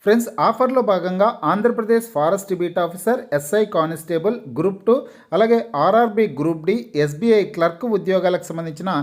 Friends ఆఫర్లో భాగంగా Andhra Pradesh forest beat officer, SI constable, group 2, అలాగే RRB group D, SBI clerk ఉద్యోగాలకు సంబంధించిన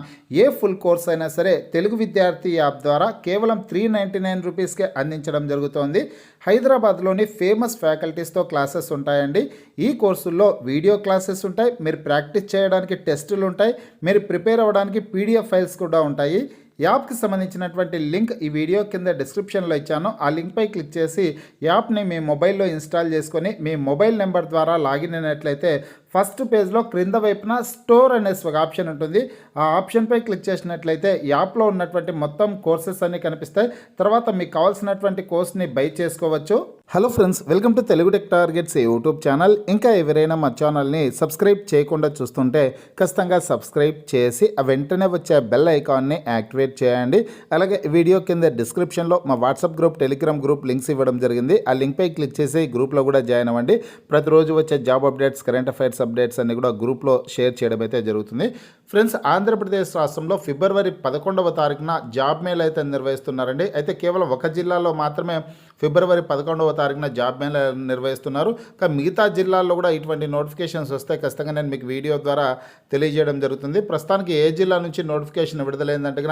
ఏ ఫుల్ కోర్స్ అయినా సరే తెలుగు విద్యార్థి యాప్ ద్వారా కేవలం 399 రూపీస్కే అందించడం జరుగుతోంది. హైదరాబాద్లోని ఫేమస్ ఫ్యాకల్టీస్తో క్లాసెస్ ఉంటాయండి. ఈ కోర్సుల్లో వీడియో క్లాసెస్ ఉంటాయి, మీరు ప్రాక్టీస్ చేయడానికి టెస్టులు ఉంటాయి, మీరు ప్రిపేర్ అవ్వడానికి పీడిఎఫ్ ఫైల్స్ కూడా ఉంటాయి. యాప్కి సంబంధించినటువంటి లింక్ ఈ వీడియో కింద డిస్క్రిప్షన్లో ఇచ్చాను. ఆ లింక్పై క్లిక్ చేసి యాప్ని మీ మొబైల్లో ఇన్స్టాల్ చేసుకొని మీ మొబైల్ నెంబర్ ద్వారా లాగిన్ అయినట్లయితే ఫస్ట్ పేజ్లో క్రింద వైపున స్టోర్ అనే ఒక ఆప్షన్ ఉంటుంది. ఆ ఆప్షన్పై క్లిక్ చేసినట్లయితే యాప్లో ఉన్నటువంటి మొత్తం కోర్సెస్ అన్నీ కనిపిస్తాయి. తర్వాత మీకు కావాల్సినటువంటి కోర్స్ని బై చేసుకోవచ్చు. Hello friends, welcome to Telugu tech targets YouTube channel. ఇంకా ఎవరైనా మా ఛానల్ని సబ్స్క్రైబ్ చేయకుండా చూస్తుంటే ఖచ్చితంగా సబ్స్క్రైబ్ చేసి ఆ వెంటనే వచ్చే బెల్ ఐకాన్ని యాక్టివేట్ చేయండి. అలాగే వీడియో కింద డిస్క్రిప్షన్లో మా WhatsApp group, Telegram group links ఇవ్వడం జరిగింది. ఆ లింక్పై క్లిక్ చేసి గ్రూప్లో కూడా జాయిన్ అవ్వండి. ప్రతిరోజు వచ్చే job updates, current affairs updates అన్ని కూడా గ్రూప్లో షేర్ చేయడం అయితే జరుగుతుంది. ఫ్రెండ్స్, ఆంధ్రప్రదేశ్ రాష్ట్రంలో ఫిబ్రవరి 11వ తారీఖున జాబ్ మేళ అయితే నిర్వహిస్తున్నారండి. అయితే కేవలం ఒక జిల్లాలో మాత్రమే ఫిబ్రవరి 11వ తారీఖున జాబ్ మేళ నిర్వహిస్తున్నారు. కానీ మిగతా జిల్లాల్లో కూడా ఇటువంటి నోటిఫికేషన్స్ వస్తే ఖచ్చితంగా నేను మీకు వీడియో ద్వారా తెలియజేయడం జరుగుతుంది. ప్రస్తుతానికి ఏ జిల్లా నుంచి నోటిఫికేషన్ విడుదలైందంటే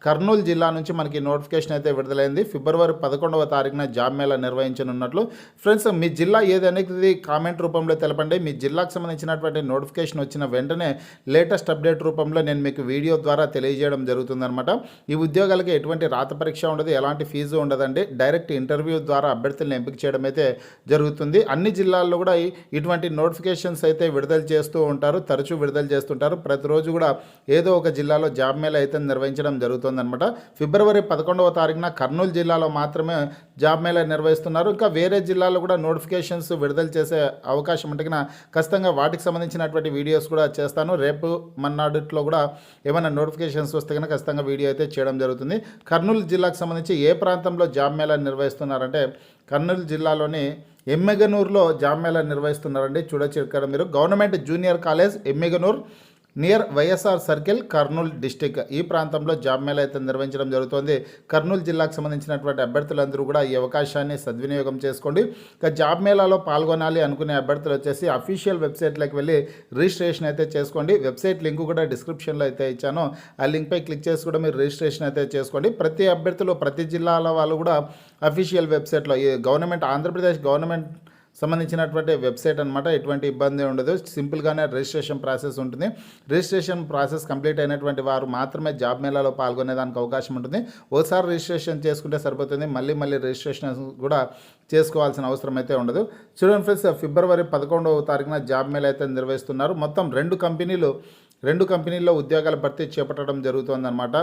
కర్నూలు జిల్లా నుంచి మనకి నోటిఫికేషన్ అయితే విడుదలైంది. ఫిబ్రవరి 11వ తారీఖున జాబ్ మేళ నిర్వహించనున్నట్లు. ఫ్రెండ్స్, మీ జిల్లా ఏదనేది కామెంట్ రూపంలో తెలపండి. మీ జిల్లాకు సంబంధించినటువంటి నోటిఫికేషన్ వచ్చిన వెంటనే లేటెస్ట్ అప్డేట్ రూపంలో నేను మీకు వీడియో ద్వారా తెలియజేయడం జరుగుతుందన్నమాట. ఈ ఉద్యోగాలకి ఎటువంటి రాత పరీక్ష ఉండదు, ఎలాంటి ఫీజు ఉండదండి. డైరెక్ట్ ఇంటర్వ్యూ ద్వారా అభ్యర్థులను ఎంపిక చేయడం అయితే జరుగుతుంది. అన్ని జిల్లాల్లో కూడా ఇటువంటి నోటిఫికేషన్స్ అయితే విడుదల చేస్తూ ఉంటారు, తరచూ విడుదల చేస్తుంటారు. ప్రతిరోజు కూడా ఏదో ఒక జిల్లాలో జాబ్ మేళ అయితే నిర్వహించడం జరుగుతుందన్నమాట. ఫిబ్రవరి 11వ తారీఖున కర్నూలు జిల్లాలో మాత్రమే జాబ్ మేళ నిర్వహిస్తున్నారు. ఇంకా వేరే జిల్లాలో కూడా నోటిఫికేషన్స్ విడుదల చేసే అవకాశం ఉంటే ఖచ్చితంగా వాటికి సంబంధించినటువంటి వీడియోస్ కూడా చేస్తాను. రేపు మన్నాడులో కూడా ఏమైనా నోటిఫికేషన్స్ వస్తే కనుక ఖచ్చితంగా వీడియో అయితే చేయడం జరుగుతుంది. కర్నూలు జిల్లాకు సంబంధించి ఏ ప్రాంతంలో జాబ్ మేళా నిర్వహిస్తున్నారంటే కర్నూలు జిల్లాలోని ఎమ్మెగనూరులో జాబ్ మేళా నిర్వహిస్తున్నారండి. చూడొచ్చు ఇక్కడ మీరు. Government junior college Emmiganur near YSR circle, Kurnool district, ఈ ప్రాంతంలో జాబ్ మేళా అయితే నిర్వహించడం జరుగుతుంది. కర్నూలు జిల్లాకు సంబంధించినటువంటి అభ్యర్థులందరూ కూడా ఈ అవకాశాన్ని సద్వినియోగం చేసుకోండి. ఇక జాబ్ మేళాలో పాల్గొనాలి అనుకునే అభ్యర్థులు వచ్చేసి అఫీషియల్ వెబ్సైట్లోకి వెళ్ళి రిజిస్ట్రేషన్ అయితే చేసుకోండి. వెబ్సైట్ లింక్ కూడా డిస్క్రిప్షన్లో అయితే ఇచ్చాను. ఆ లింక్పై క్లిక్ చేసి కూడా మీరు రిజిస్ట్రేషన్ అయితే చేసుకోండి. ప్రతి అభ్యర్థులు, ప్రతి జిల్లాల వాళ్ళు కూడా అఫీషియల్ వెబ్సైట్లో, ఈ గవర్నమెంట్, ఆంధ్రప్రదేశ్ గవర్నమెంట్ సంబంధించినటువంటి వెబ్సైట్ అనమాట. ఎటువంటి ఇబ్బంది ఉండదు. సింపుల్గానే రిజిస్ట్రేషన్ ప్రాసెస్ ఉంటుంది. రిజిస్ట్రేషన్ ప్రాసెస్ కంప్లీట్ అయినటువంటి వారు మాత్రమే జాబ్ మేళాలో పాల్గొనేదానికి అవకాశం ఉంటుంది. ఒకసారి రిజిస్ట్రేషన్ చేసుకుంటే సరిపోతుంది. మళ్ళీ రిజిస్ట్రేషన్ కూడా చేసుకోవాల్సిన అవసరం అయితే ఉండదు. చూడండి ఫ్రెండ్స్, ఫిబ్రవరి 11వ తారీఖున జాబ్ మేళా అయితే నిర్వహిస్తున్నారు. మొత్తం రెండు కంపెనీల్లో ఉద్యోగాల భర్తీ చేపట్టడం జరుగుతుందన్నమాట.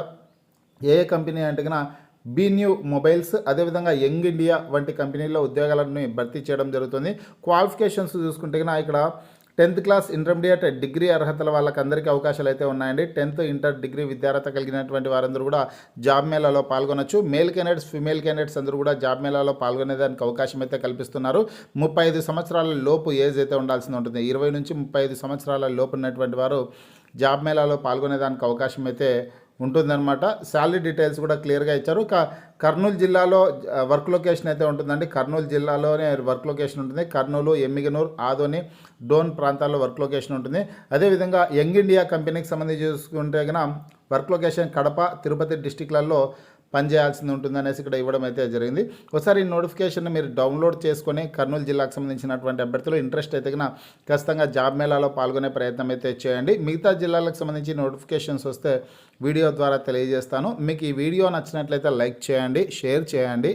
ఏ కంపెనీ అంటే బీ న్యూ మొబైల్స్, అదేవిధంగా యంగ్ ఇండియా వంటి కంపెనీల్లో ఉద్యోగాలను భర్తీ చేయడం జరుగుతుంది. క్వాలిఫికేషన్స్ చూసుకుంటే ఇక్కడ 10th క్లాస్, ఇంటర్మీడియట్, డిగ్రీ అర్హతల వాళ్ళకందరికీ అవకాశాలు అయితే ఉన్నాయండి. 10th, ఇంటర్, డిగ్రీ విద్యార్హత కలిగినటువంటి వారందరూ కూడా జాబ్ మేళాలో పాల్గొనవచ్చు. మేల్ క్యాండిడేట్స్, ఫిమేల్ క్యాండిడేట్స్ అందరూ కూడా జాబ్ మేళాలో పాల్గొనేదానికి అవకాశం అయితే కల్పిస్తున్నారు. 35 సంవత్సరాల లోపు ఏజ్ అయితే ఉండాల్సి ఉంటుంది. 20 నుంచి 35 సంవత్సరాల లోపు ఉన్నటువంటి వారు జాబ్ మేళాలో పాల్గొనేదానికి అవకాశం అయితే ఉంటుందన్నమాట. శాలరీ డీటెయిల్స్ కూడా క్లియర్గా ఇచ్చారు. కర్నూలు జిల్లాలో వర్క్ లొకేషన్ అయితే ఉంటుందండి. కర్నూలు జిల్లాలోనే వర్క్ లొకేషన్ ఉంటుంది. కర్నూలు, ఎమ్మిగనూరు, ఆదోని, డోన్ ప్రాంతాల్లో వర్క్ లొకేషన్ ఉంటుంది. అదేవిధంగా యంగ్ ఇండియా కంపెనీకి సంబంధించి చూసుకుంటే వర్క్ లొకేషన్ కడప, తిరుపతి డిస్టిక్లలో పనిచేయాల్సింది ఉంటుందనేసి ఇక్కడ ఇవ్వడం అయితే జరిగింది. ఒకసారి ఈ నోటిఫికేషన్ మీరు డౌన్లోడ్ చేసుకొని కర్నూలు జిల్లాకు సంబంధించినటువంటి అభ్యర్థులు ఇంట్రెస్ట్ అయితే ఖచ్చితంగా జాబ్ మేళాలో పాల్గొనే ప్రయత్నం అయితే చేయండి. మిగతా జిల్లాలకు సంబంధించి నోటిఫికేషన్స్ వస్తే వీడియో ద్వారా తెలియజేస్తాను. మీకు ఈ వీడియో నచ్చినట్లయితే లైక్ చేయండి, షేర్ చేయండి.